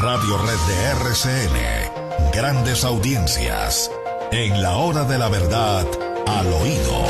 Radio Red de RCN. Grandes audiencias. En la hora de la verdad, al oído.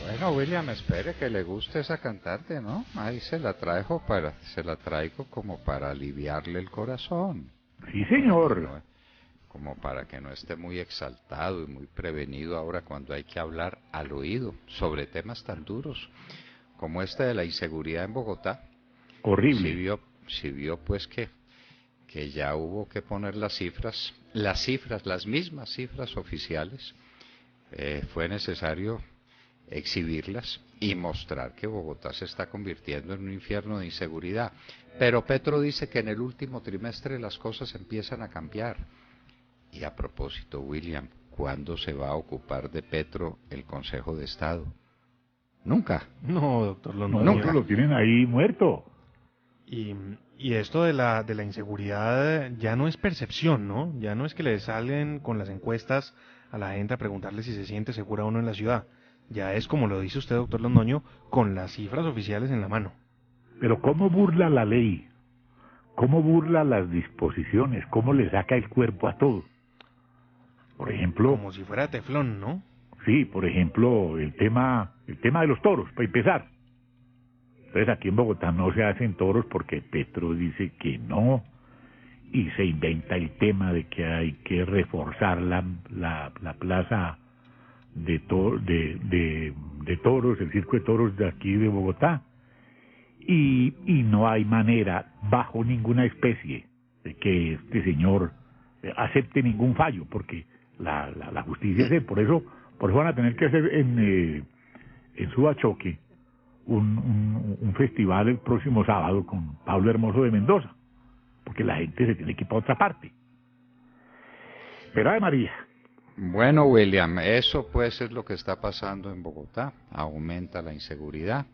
Bueno, William, espere que le guste esa cantante, ¿no? Ahí se la traigo como para aliviarle el corazón. Sí, señor. Como para que no esté muy exaltado y muy prevenido ahora cuando hay que hablar al oído sobre temas tan duros como este de la inseguridad en Bogotá. Horrible. Si vio pues que ya hubo que poner las mismas cifras oficiales, fue necesario exhibirlas y mostrar que Bogotá se está convirtiendo en un infierno de inseguridad. Pero Petro dice que en el último trimestre las cosas empiezan a cambiar. Y a propósito, William, ¿cuándo se va a ocupar de Petro el Consejo de Estado? Nunca. No, doctor Londoño. Nunca lo tienen ahí muerto. Y esto de la inseguridad ya no es percepción, ¿no? Ya no es que le salen con las encuestas a la gente a preguntarle si se siente segura o no en la ciudad. Ya es, como lo dice usted, doctor Londoño, con las cifras oficiales en la mano. Pero ¿cómo burla la ley? ¿Cómo burla las disposiciones? ¿Cómo le saca el cuerpo a todo? Por ejemplo... Como si fuera teflón, ¿no? Sí, por ejemplo, el tema de los toros, para empezar. Entonces aquí en Bogotá no se hacen toros porque Petro dice que no, y se inventa el tema de que hay que reforzar la plaza de toros, el circo de toros de aquí de Bogotá, y no hay manera, bajo ninguna especie, de que este señor acepte ningún fallo, porque la justicia es por eso van a tener que hacer en Subachoque un festival el próximo sábado con Pablo Hermoso de Mendoza, porque la gente se tiene que ir para otra parte. Pero ay María. Bueno, William, eso pues es lo que está pasando en Bogotá. Aumenta la inseguridad.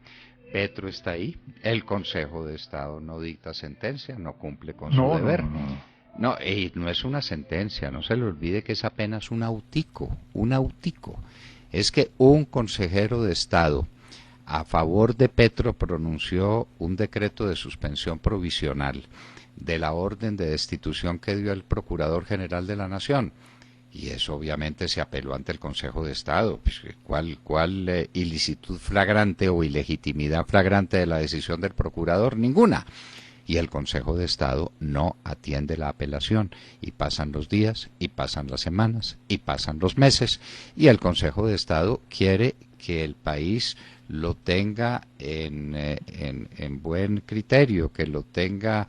Petro está ahí. El Consejo de Estado no dicta sentencia, no cumple con su deber. No, y no es una sentencia, no se le olvide que es apenas un autico. Es que un consejero de Estado a favor de Petro pronunció un decreto de suspensión provisional de la orden de destitución que dio el Procurador General de la Nación. Y eso obviamente se apeló ante el Consejo de Estado. Pues, ¿cuál ilicitud flagrante o ilegitimidad flagrante de la decisión del Procurador? Ninguna. Y el Consejo de Estado no atiende la apelación. Y pasan los días, y pasan las semanas, y pasan los meses. Y el Consejo de Estado quiere que el país lo tenga en buen criterio, que lo tenga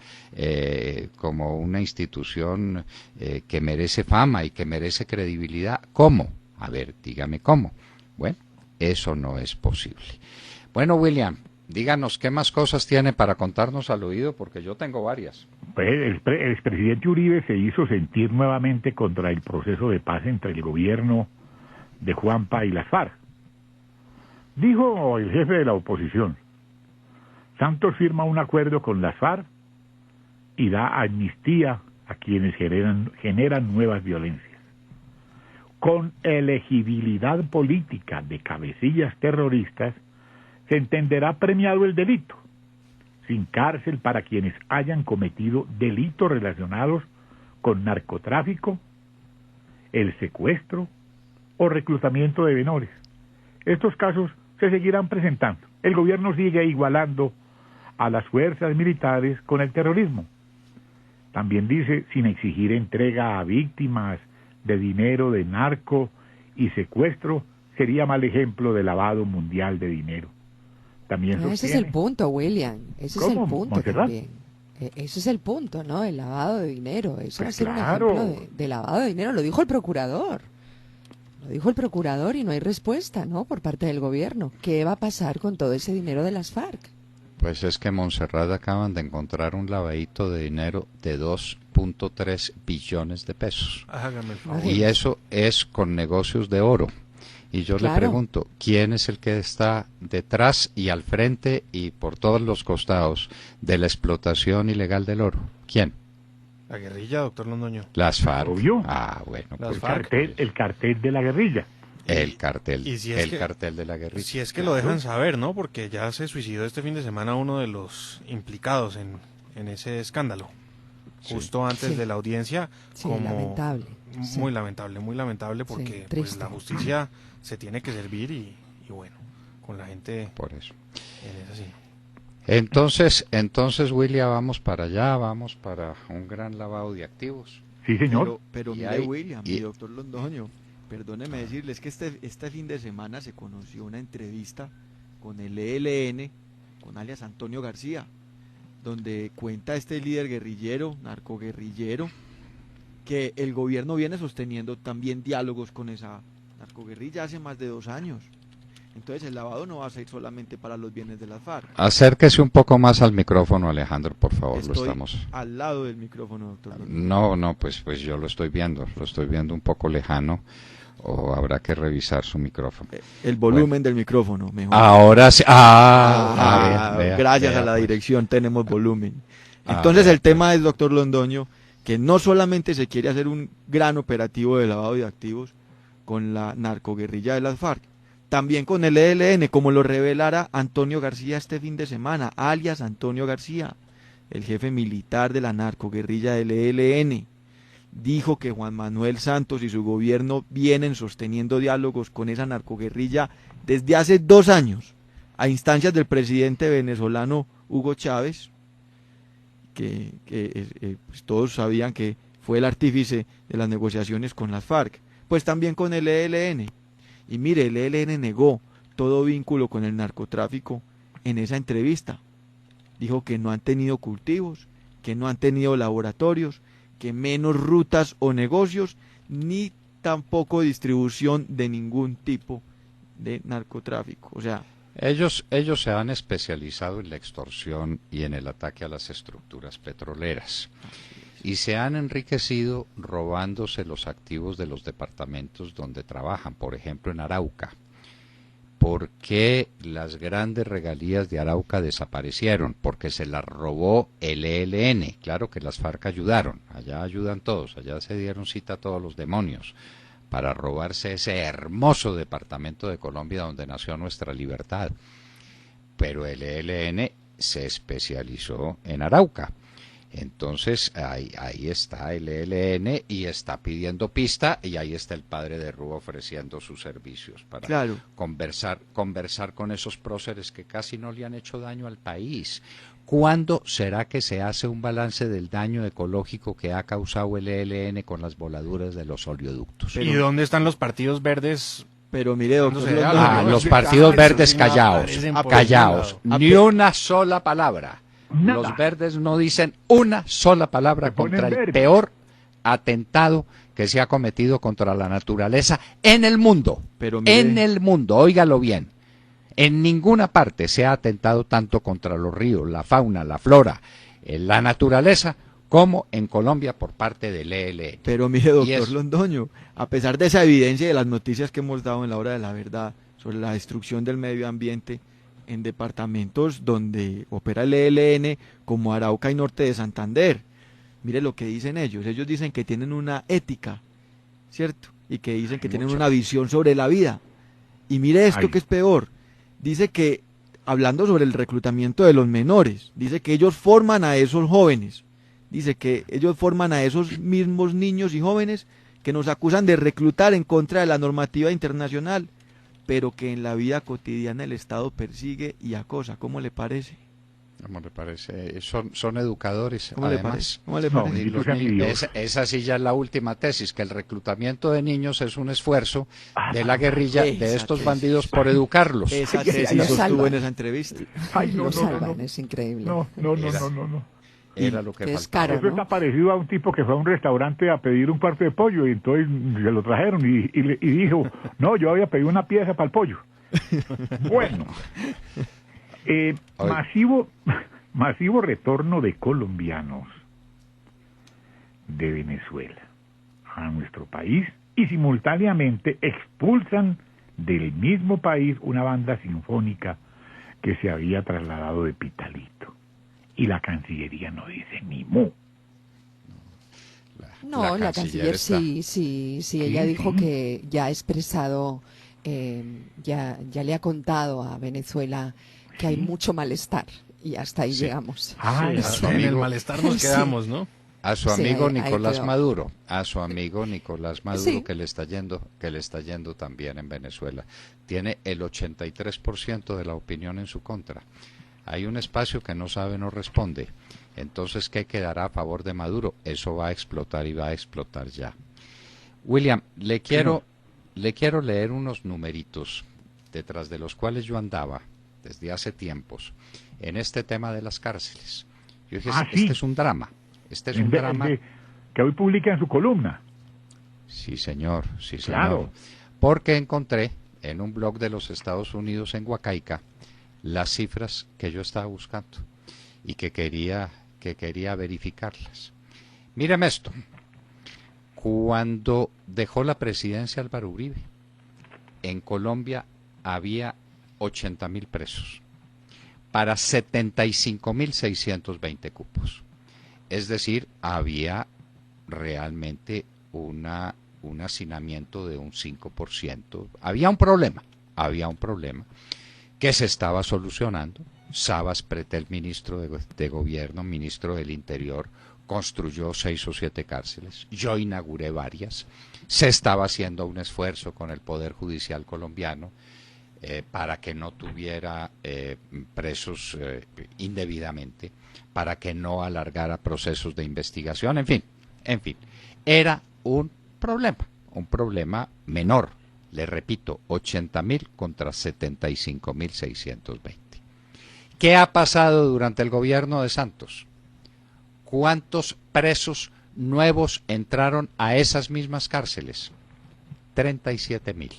como una institución que merece fama y que merece credibilidad. ¿Cómo? A ver, dígame cómo. Bueno, eso no es posible. Bueno, William, díganos qué más cosas tiene para contarnos al oído, porque yo tengo varias. El expresidente Uribe se hizo sentir nuevamente contra el proceso de paz entre el gobierno de Juanpa y las FARC. Dijo el jefe de la oposición, Santos firma un acuerdo con las FARC y da amnistía a quienes generan nuevas violencias. Con elegibilidad política de cabecillas terroristas, se entenderá premiado el delito, sin cárcel para quienes hayan cometido delitos relacionados con narcotráfico, el secuestro o reclutamiento de menores. Estos casos se seguirán presentando. El gobierno sigue igualando a las fuerzas militares con el terrorismo. También dice, sin exigir entrega a víctimas de dinero de narco y secuestro, sería mal ejemplo de lavado mundial de dinero. También no, ese es el punto, William. Ese es el punto Montserrat? también. Ese es el punto, ¿no? El lavado de dinero. Eso Pues va a ser claro. un ejemplo de lavado de dinero. Lo dijo el procurador. Lo dijo el procurador y no hay respuesta, ¿no? Por parte del gobierno. ¿Qué va a pasar con todo ese dinero de las FARC? Pues es que en Montserrat acaban de encontrar un lavadito de dinero de 2.3 billones de pesos. Hágame el favor. Y eso es con negocios de oro. Y yo le Claro. pregunto, ¿quién es el que está detrás y al frente y por todos los costados de la explotación ilegal del oro? ¿Quién? La guerrilla, doctor Londoño. Las FARC. Obvio. Ah, bueno, Las pues FARC. El cartel de la guerrilla. el cartel, Y si es el que- cartel de la guerrilla. Si es que lo dejan saber, ¿no? Porque ya se suicidó este fin de semana uno de los implicados en ese escándalo. Sí. Justo antes Sí. de la audiencia. Sí, como lamentable. Sí. Muy lamentable porque pues, triste. la justicia se tiene que servir y bueno, con la gente Por eso. en esa sí. Entonces, William, vamos para allá, vamos para un gran lavado de activos. Sí, señor. Pero Y mire, hay- William y- y doctor Londoño, perdóneme decirles que este fin de semana se conoció una entrevista con el ELN, con alias Antonio García, donde cuenta este líder guerrillero, narcoguerrillero, que el gobierno viene sosteniendo también diálogos con esa narcoguerrilla hace más de 2 años. Entonces el lavado no va a ser solamente para los bienes de las FARC. Acérquese un poco más al micrófono, Alejandro, por favor, lo Estoy estamos... al lado del micrófono, doctor Londoño. No, pues yo lo estoy viendo un poco lejano, o habrá que revisar su micrófono. El volumen del micrófono, mejor. Ahora sí, vea, Gracias vea, a la pues. dirección tenemos volumen. Ah, Entonces vea, el tema es, doctor Londoño, que no solamente se quiere hacer un gran operativo de lavado de activos con la narcoguerrilla de las FARC, también con el ELN, como lo revelara Antonio García este fin de semana, alias Antonio García, el jefe militar de la narcoguerrilla del ELN. Dijo que Juan Manuel Santos y su gobierno vienen sosteniendo diálogos con esa narcoguerrilla desde hace 2 años, a instancias del presidente venezolano Hugo Chávez, que pues todos sabían que fue el artífice de las negociaciones con las FARC, pues también con el ELN. Y mire, el ELN negó todo vínculo con el narcotráfico en esa entrevista. Dijo que no han tenido cultivos, que no han tenido laboratorios, que menos rutas o negocios, ni tampoco distribución de ningún tipo de narcotráfico. O sea, Ellos se han especializado en la extorsión y en el ataque a las estructuras petroleras. Y se han enriquecido robándose los activos de los departamentos donde trabajan, por ejemplo en Arauca. ¿Por qué las grandes regalías de Arauca desaparecieron? Porque se las robó el ELN. Claro que las FARC ayudaron, allá ayudan todos, allá se dieron cita a todos los demonios para robarse ese hermoso departamento de Colombia donde nació nuestra libertad. Pero el ELN se especializó en Arauca. Entonces ahí está el ELN y está pidiendo pista, y ahí está el padre de Rúa ofreciendo sus servicios para claro, conversar con esos próceres que casi no le han hecho daño al país. ¿Cuándo será que se hace un balance del daño ecológico que ha causado el ELN con las voladuras de los oleoductos? Pero- ¿Y dónde están los partidos verdes? pero mire, doctor Cuando se Londoño, habla, Los sí, partidos sí, verdes sí, callados, aparecen por callados, ningún ni una sola palabra. Nada. Los verdes no dicen una sola palabra Se ponen contra el verdes. peor atentado que se ha cometido contra la naturaleza en el mundo. pero mire, En el mundo, óigalo bien. En ninguna parte se ha atentado tanto contra los ríos, la fauna, la flora, la naturaleza, como en Colombia por parte del ELN. pero mire, doctor es- Londoño, a pesar de esa evidencia y de las noticias que hemos dado en la hora de la verdad sobre la destrucción del medio ambiente en departamentos donde opera el ELN, como Arauca y Norte de Santander. Mire lo que dicen ellos. Ellos dicen que tienen una ética, ¿cierto? Y que dicen que tienen una visión sobre la vida. Y mire esto que es peor. Dice que, hablando sobre el reclutamiento de los menores, dice que ellos forman a esos jóvenes. Dice que ellos forman a esos mismos niños y jóvenes que nos acusan de reclutar en contra de la normativa internacional, pero que en la vida cotidiana el Estado persigue y acosa. ¿Cómo le parece? ¿Cómo le parece? Son educadores, ¿Cómo además. le parece? Y los esa sí ya es la última tesis, que el reclutamiento de niños es un esfuerzo de la guerrilla, de estos bandidos, por educarlos. Esa tesis sostuvo en esa entrevista. Ay, no, Lo no, salvan, no. es increíble. No. Era lo que Que es faltaba. caro, Eso está parecido a un tipo que fue a un restaurante a pedir un cuarto de pollo y entonces se lo trajeron y dijo, no, yo había pedido una pieza para el pollo. Bueno, masivo retorno de colombianos de Venezuela a nuestro país y simultáneamente expulsan del mismo país una banda sinfónica que se había trasladado de Pitalito. Y la Cancillería no dice ni mu. No, la canciller sí, ella dijo que ya ha expresado, ya le ha contado a Venezuela que hay mucho malestar y hasta ahí llegamos. Sí, en el malestar nos quedamos, ¿no? A su Sí, amigo ahí Nicolás quedó. Maduro, Sí. que le está yendo también en Venezuela. Tiene el 83% de la opinión en su contra. Hay un espacio que no sabe, no responde. Entonces, ¿qué quedará a favor de Maduro? Eso va a explotar y va a explotar ya. William, le quiero leer unos numeritos detrás de los cuales yo andaba desde hace tiempos en este tema de las cárceles. Yo dije, sí. este es un drama. Este es un drama. Que hoy publica en su columna. Sí, señor, sí, señor. Claro. Porque encontré en un blog de los Estados Unidos, en Huacaica, las cifras que yo estaba buscando y que quería verificarlas. Míreme esto. Cuando dejó la presidencia Álvaro Uribe, en Colombia había 80.000 presos para 75.620 cupos. Es decir, había realmente un hacinamiento de un 5%. Había un problema que se estaba solucionando. Sabas Pretel, ministro de Gobierno, ministro del Interior, construyó 6 o 7 cárceles. Yo inauguré varias. Se estaba haciendo un esfuerzo con el Poder Judicial colombiano para que no tuviera presos indebidamente, para que no alargara procesos de investigación, en fin. Era un problema menor. Le repito, 80.000 contra 75.620. ¿Qué ha pasado durante el gobierno de Santos? ¿Cuántos presos nuevos entraron a esas mismas cárceles? 37.000.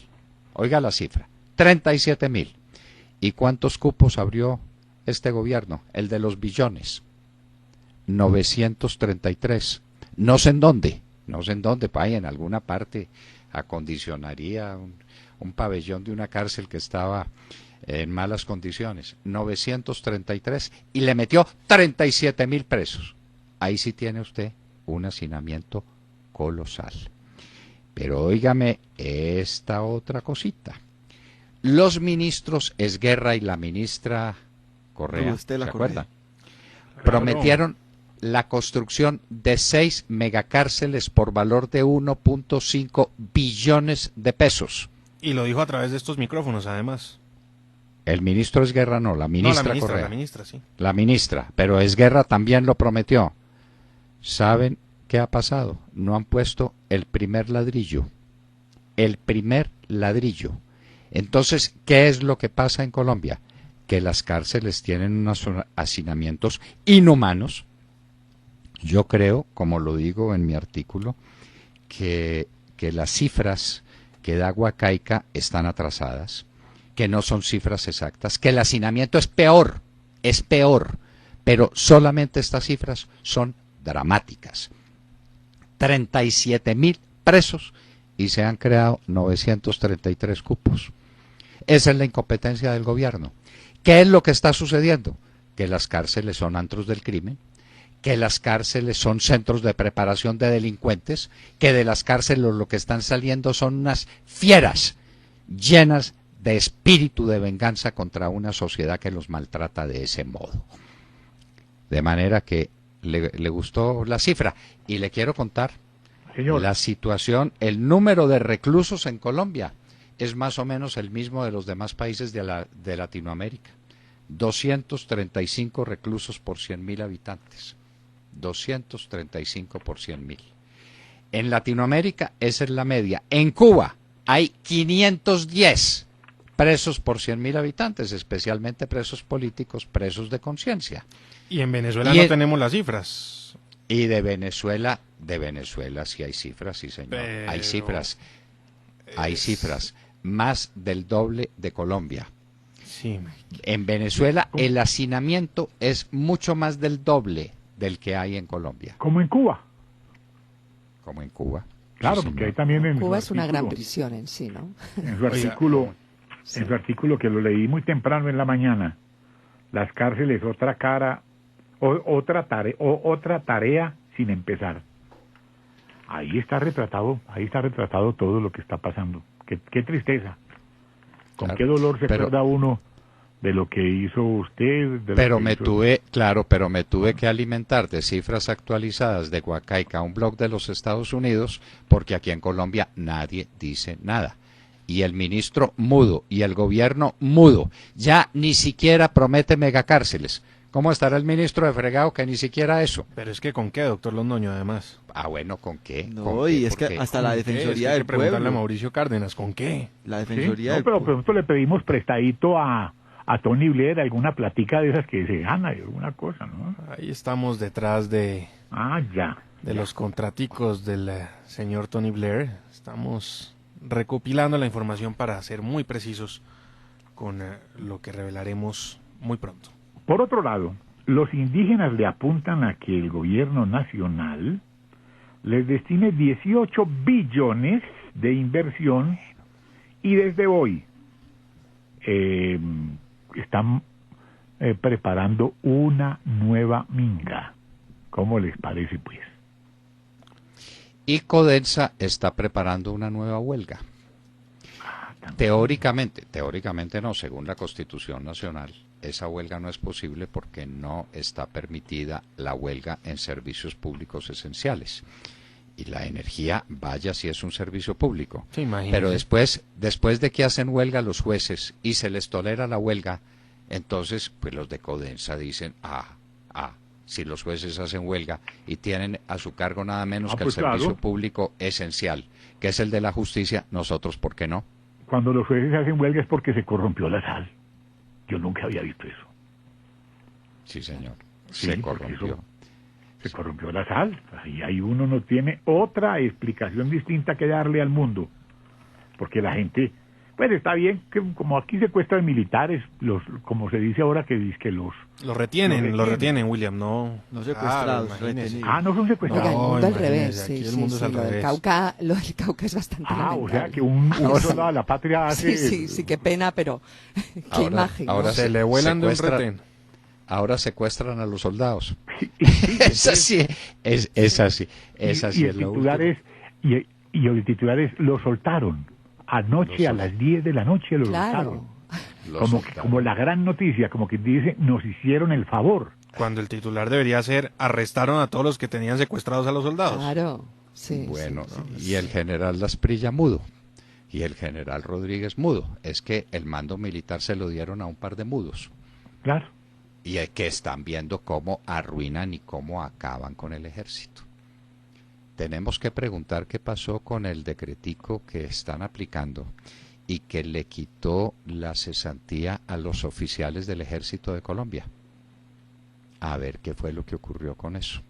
Oiga la cifra, 37.000. ¿Y cuántos cupos abrió este gobierno? El de los billones. 933. No sé en dónde, ahí en alguna parte acondicionaría un pabellón de una cárcel que estaba en malas condiciones. 933 y le metió 37.000 presos. Ahí sí tiene usted un hacinamiento colosal. Pero óigame esta otra cosita. Los ministros Esguerra y la ministra Correa, ¿se acuerdan? Prometieron la construcción de 6 megacárceles por valor de 1.5 billones de pesos. Y lo dijo a través de estos micrófonos, además. El ministro Esguerra no, la ministra Correa. La ministra, sí. La ministra, pero Esguerra también lo prometió. ¿Saben qué ha pasado? No han puesto el primer ladrillo. El primer ladrillo. Entonces, ¿qué es lo que pasa en Colombia? Que las cárceles tienen unos hacinamientos inhumanos. Yo creo, como lo digo en mi artículo, que las cifras que da Huacaica están atrasadas, que no son cifras exactas, que el hacinamiento es peor, pero solamente estas cifras son dramáticas. 37.000 presos y se han creado 933 cupos. Esa es la incompetencia del gobierno. ¿Qué es lo que está sucediendo? Que las cárceles son antros del crimen, que las cárceles son centros de preparación de delincuentes, que de las cárceles lo que están saliendo son unas fieras llenas de espíritu de venganza contra una sociedad que los maltrata de ese modo. De manera que le gustó la cifra. Y le quiero contar, Señor. La situación, el número de reclusos en Colombia es más o menos el mismo de los demás países de Latinoamérica. 235 reclusos por 100.000 habitantes. 235 por 100.000. En Latinoamérica esa es la media. En Cuba hay 510 presos por 100.000 habitantes, especialmente presos políticos, presos de conciencia. Y en Venezuela no tenemos las cifras. Y de Venezuela sí hay cifras, sí señor. Pero hay cifras. Más del doble de Colombia. Sí. En Venezuela el hacinamiento es mucho más del doble del que hay en Colombia. Como en Cuba. Como en Cuba. Claro, Sí, porque ahí señor. también en Cuba su es una gran artículo- prisión en sí, ¿no? En su artículo, Sí. en su artículo que lo leí muy temprano en la mañana, las cárceles otra cara, otra tarea sin empezar. Ahí está retratado todo lo que está pasando. Qué tristeza. Con Claro, qué dolor se pero- acuerda uno de lo que hizo usted. De lo Pero que me hizo- tuve que alimentar de cifras actualizadas de Huacaica, un blog de los Estados Unidos, porque aquí en Colombia nadie dice nada. Y el ministro mudo, y el gobierno mudo, ya ni siquiera promete megacárceles. ¿Cómo estará el ministro de fregado que ni siquiera eso? Pero es que ¿con qué, doctor Londoño, además? Ah, bueno, ¿con qué? No, ¿Con y qué? es que Porque hasta la ¿Con qué? Es que Defensoría hay del que preguntarle Pueblo. a Mauricio Cárdenas, ¿con qué? La ¿Sí? Defensoría No, del pero Pueblo. pronto le pedimos prestadito a Tony Blair alguna platica de esas que se gana y alguna cosa, ¿no? Ahí estamos detrás de Ya. los contraticos del señor Tony Blair. Estamos recopilando la información para ser muy precisos con lo que revelaremos muy pronto. Por otro lado, los indígenas le apuntan a que el gobierno nacional les destine 18 billones de inversión y desde hoy están preparando una nueva minga. ¿Cómo les parece, pues? Y Codensa está preparando una nueva huelga. Teóricamente no, según la Constitución Nacional, esa huelga no es posible porque no está permitida la huelga en servicios públicos esenciales. Y la energía, vaya si es un servicio público. Sí, imagínese. Pero después de que hacen huelga los jueces y se les tolera la huelga, entonces pues los de Codensa dicen, si los jueces hacen huelga y tienen a su cargo nada menos que pues el servicio claro. público esencial, que es el de la justicia, nosotros, ¿por qué no? Cuando los jueces hacen huelga es porque se corrompió la sal. Yo nunca había visto eso. Sí, señor. Sí, Se porque corrompió. Se corrompió la sal. Ahí uno no tiene otra explicación distinta que darle al mundo. Porque la gente, pues está bien, que como aquí secuestran militares, como se dice ahora, que los... Lo retienen, William, no. No secuestrados, imagínese. retenidos. no son secuestrados. Oiga, el mundo al revés, imagínese, aquí sí, el mundo es al lo del revés. Cauca es bastante O sea lamentable. que un soldado de la patria hace... Sí, qué pena, pero qué Ahora- imagen. ¿no? ahora Se le vuelan de un secuestra- retén. Ahora secuestran a los soldados. Sí, Esa sí, esa sí y es el lo titular último. y el titular es lo soltaron. Anoche a las 10 de la noche lo soltaron. Claro. Lo soltaron. Como la gran noticia, como que dice, nos hicieron el favor. Cuando el titular debería ser, arrestaron a todos los que tenían secuestrados a los soldados. Claro, sí. Bueno, sí. y el general Lasprilla mudo, y el general Rodríguez mudo. Es que el mando militar se lo dieron a un par de mudos, Claro. y que están viendo cómo arruinan y cómo acaban con el ejército. Tenemos que preguntar qué pasó con el decretico que están aplicando y que le quitó la cesantía a los oficiales del ejército de Colombia. A ver qué fue lo que ocurrió con eso.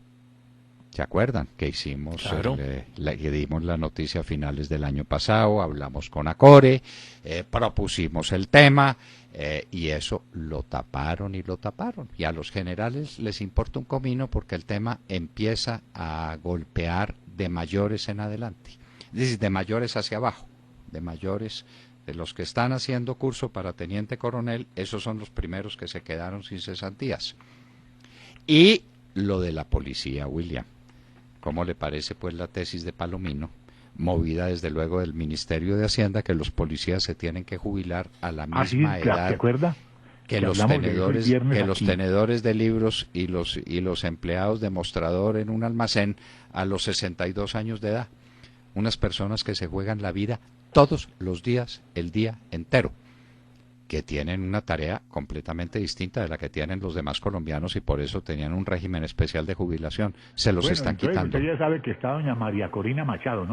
¿Se acuerdan que hicimos, Claro. que dimos la noticia a finales del año pasado? Hablamos con Acore, propusimos el tema y eso lo taparon y lo taparon. Y a los generales les importa un comino porque el tema empieza a golpear de mayores en adelante. Es decir, de mayores hacia abajo, de mayores De los que están haciendo curso para teniente coronel, esos son los primeros que se quedaron sin cesantías. Y lo de la policía, William. ¿Cómo le parece pues la tesis de Palomino, movida desde luego del Ministerio de Hacienda, que los policías se tienen que jubilar a la misma edad ¿te acuerdas? que los tenedores de libros y los empleados de mostrador en un almacén a los 62 años de edad? Unas personas que se juegan la vida todos los días, el día entero, que tienen una tarea completamente distinta de la que tienen los demás colombianos y por eso tenían un régimen especial de jubilación. Se los están quitando. Usted ya sabe que está doña María Corina Machado, ¿no?